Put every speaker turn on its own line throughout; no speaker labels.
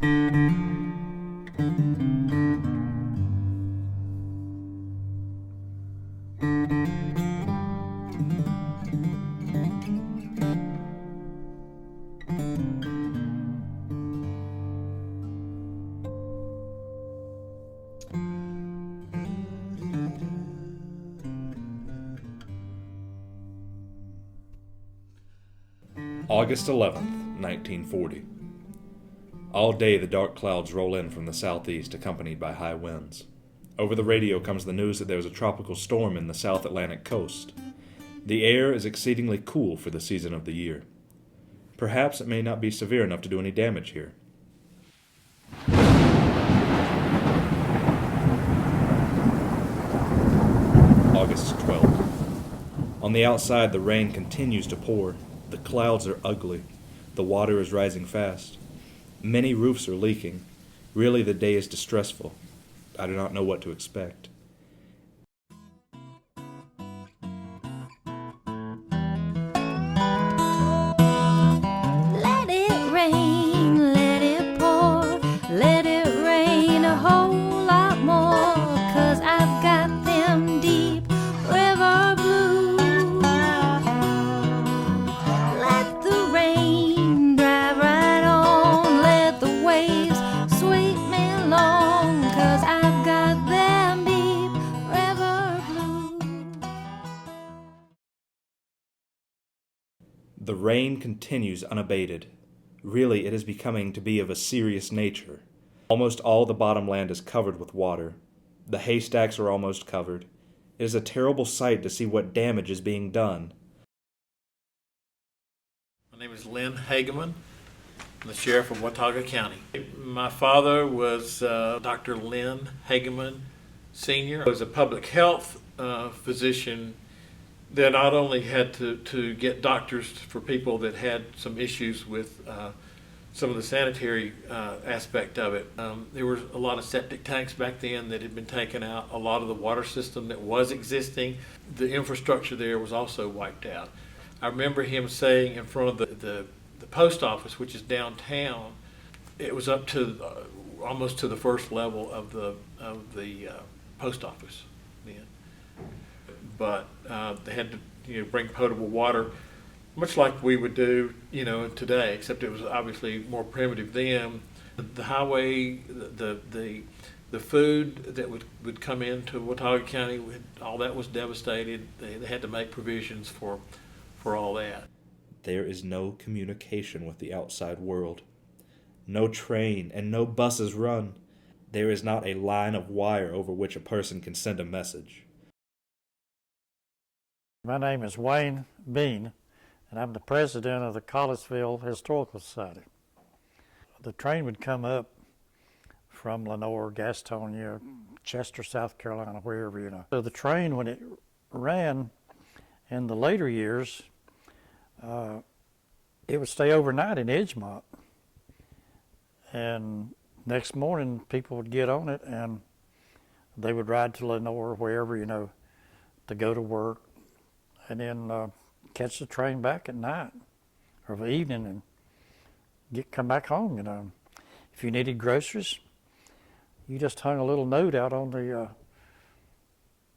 August 11th, 1940. All day the dark clouds roll in from the southeast, accompanied by high winds. Over the radio comes the news that there is a tropical storm in the South Atlantic coast. The air is exceedingly cool for the season of the year. Perhaps it may not be severe enough to do any damage here. August 12th. On the outside, the rain continues to pour. The clouds are ugly. The water is rising fast. Many roofs are leaking. Really, the day is distressful. I do not know what to expect.
Let it rain, let it pour, let it rain a whole lot more, 'cause I've got them deep river blues. Let the rain drive right on, let the waves sweep me along, 'cause I've got them deep river blues.
The rain continues unabated. Really, it is becoming to be of a serious nature. Almost all the bottomland is covered with water. The haystacks are almost covered. It is a terrible sight to see what damage is being done.
My name is Lynn Hageman. I'm the sheriff of Watauga County. My father was Dr. Lynn Hageman Sr. He was a public health physician that not only had to get doctors for people that had some issues with some of the sanitary aspect of it. There were a lot of septic tanks back then that had been taken out. A lot of the water system that was existing, the infrastructure there was also wiped out. I remember him saying in front of the post office, which is downtown, it was up to almost to the first level of the post office then. But they had to bring potable water, much like we would do today, except it was obviously more primitive then. The highway, the food that would come into Watauga County, all that was devastated. They had to make provisions for all that.
There is no communication with the outside world. No train and no buses run. There is not a line of wire over which a person can send a message.
My name is Wayne Bean, and I'm the president of the Collegeville Historical Society. The train would come up from Lenore, Gastonia, Chester, South Carolina, wherever. So the train, when it ran in the later years, it would stay overnight in Edgemont. And next morning, people would get on it, and they would ride to Lenore, wherever, to go to work, and then catch the train back at night or the evening and come back home. If you needed groceries, you just hung a little note out on the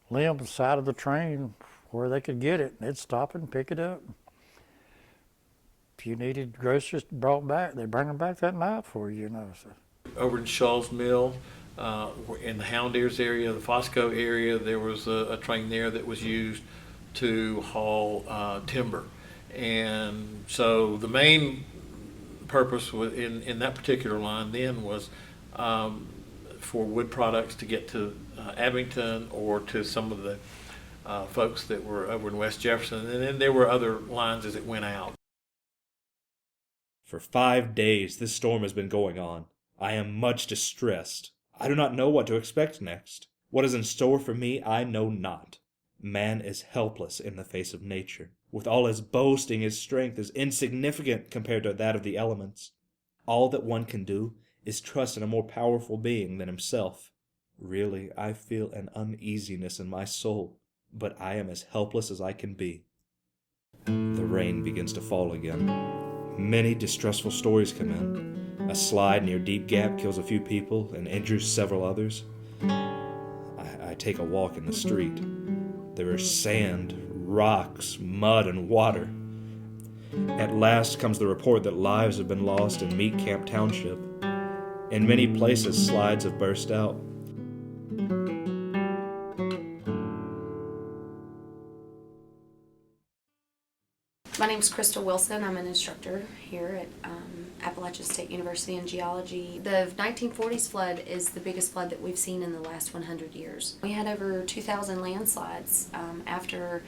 limb side of the train where they could get it, and they'd stop and pick it up. If you needed groceries brought back, they'd bring them back that night for you. So.
Over in Shaw's Mill, in the Hound Ears area, the Fosco area, there was a train there that was used to haul timber. And so the main purpose in that particular line then was for wood products to get to Abington or to some of the folks that were over in West Jefferson. And then there were other lines as it went out.
For 5 days, this storm has been going on. I am much distressed. I do not know what to expect next. What is in store for me, I know not. Man is helpless in the face of nature. With all his boasting, his strength is insignificant compared to that of the elements. All that one can do is trust in a more powerful being than himself. Really, I feel an uneasiness in my soul, but I am as helpless as I can be. The rain begins to fall again. Many distressful stories come in. A slide near Deep Gap kills a few people and injures several others. I take a walk in the street. There is sand, rocks, mud, and water. At last comes the report that lives have been lost in Meat Camp Township. In many places, slides have burst out.
My name is Crystal Wilson. I'm an instructor here at Appalachian State University in geology. The 1940s flood is the biggest flood that we've seen in the last 100 years. We had over 2,000 landslides after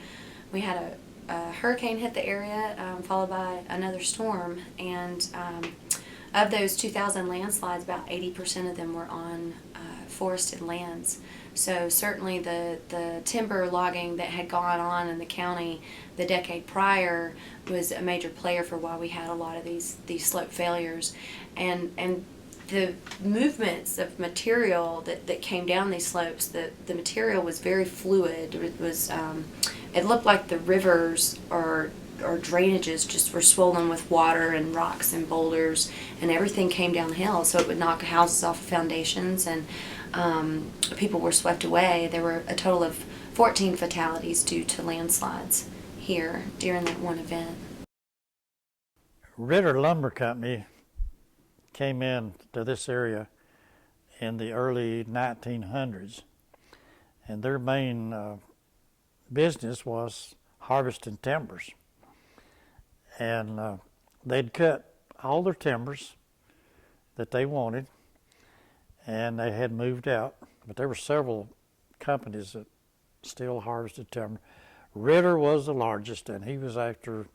we had a hurricane hit the area, followed by another storm, and of those 2,000 landslides, about 80% of them were on forested lands. So certainly the timber logging that had gone on in the county the decade prior was a major player for why we had a lot of these slope failures. And the movements of material that came down these slopes, the material was very fluid. It looked like the rivers or drainages just were swollen with water and rocks and boulders, and everything came down the hill, so it would knock houses off foundations, and people were swept away. There were a total of 14 fatalities due to landslides here during that one event.
Ritter Lumber Company came in to this area in the early 1900s, and their main business was harvesting timbers. And they'd cut all their timbers that they wanted, and they had moved out. But there were several companies that still harvested timber. Ritter was the largest, and he was after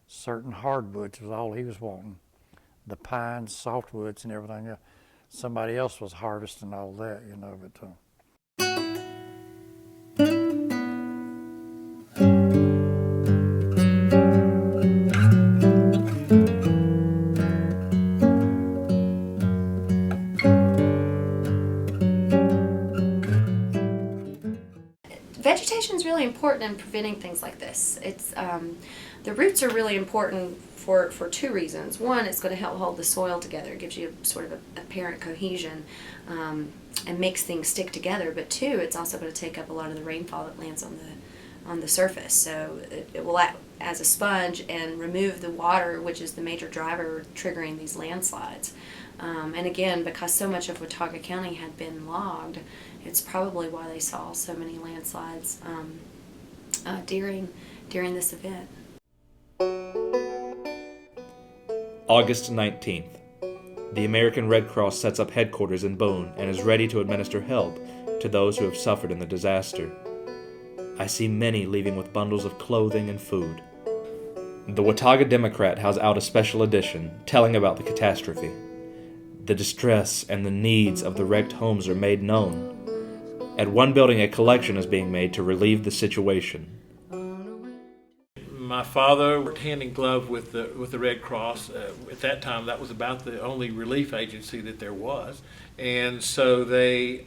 certain hardwoods was all he was wanting. The pines, softwoods, and everything else. Somebody else was harvesting all that, you know. But
Vegetation is really important in preventing things like this. It's the roots are really important for two reasons. One, it's going to help hold the soil together. It gives you sort of a apparent cohesion and makes things stick together. But two, it's also going to take up a lot of the rainfall that lands on the surface. So it will act as a sponge and remove the water, which is the major driver triggering these landslides. And again, because so much of Watauga County had been logged, it's probably why they saw so many landslides during this event.
August 19th. The American Red Cross sets up headquarters in Boone and is ready to administer help to those who have suffered in the disaster. I see many leaving with bundles of clothing and food. The Watauga Democrat has out a special edition telling about the catastrophe. The distress and the needs of the wrecked homes are made known. At one building, a collection is being made to relieve the situation.
My father worked hand in glove with the Red Cross. At that time, that was about the only relief agency that there was, and so they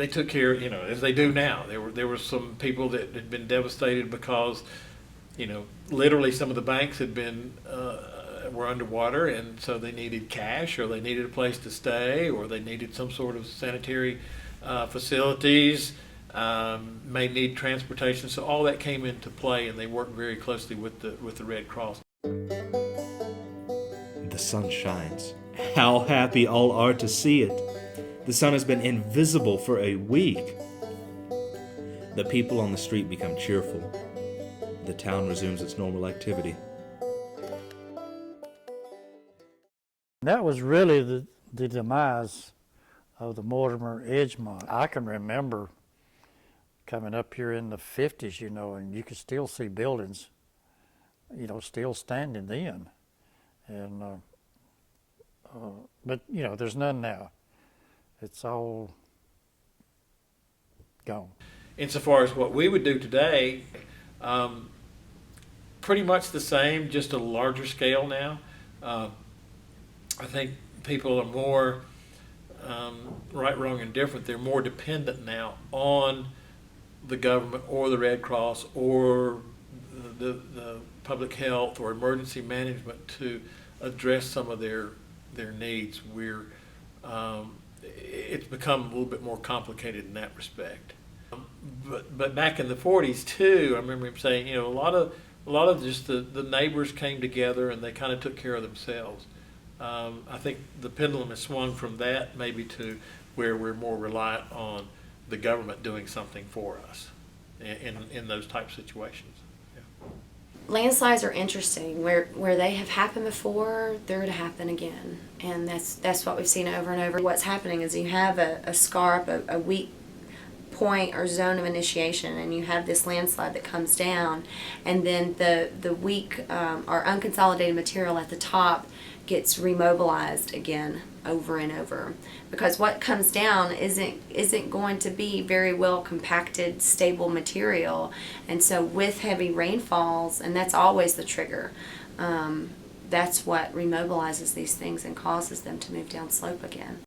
took care, as they do now. There were some people that had been devastated because, literally some of the banks had been were underwater, and so they needed cash, or they needed a place to stay, or they needed some sort of sanitary facilities. May need transportation, so all that came into play, and they worked very closely with the Red Cross.
The sun shines. How happy all are to see it. The sun has been invisible for a week. The people on the street become cheerful. The town resumes its normal activity.
that was really the demise of the Mortimer Edgemont. I can remember coming up here in the 50s, and you could still see buildings, still standing then. And but there's none now. It's all gone.
Insofar as what we would do today, pretty much the same, just a larger scale now. I think people are more right, wrong, and different. They're more dependent now on the government or the Red Cross or the public health or emergency management to address some of their needs. It's become a little bit more complicated in that respect. But back in the 40s too, I remember him saying, a lot of just the neighbors came together and they kind of took care of themselves. I think the pendulum has swung from that maybe to where we're more reliant on the government doing something for us in those type situations.
Landslides are interesting. Where they have happened before, they're to happen again, and that's what we've seen over and over. What's happening is you have a scarp, a weak point or zone of initiation, and you have this landslide that comes down, and then the weak or unconsolidated material at the top gets remobilized again over and over, because what comes down isn't going to be very well compacted, stable material. And so with heavy rainfalls, and that's always the trigger, that's what remobilizes these things and causes them to move down slope again.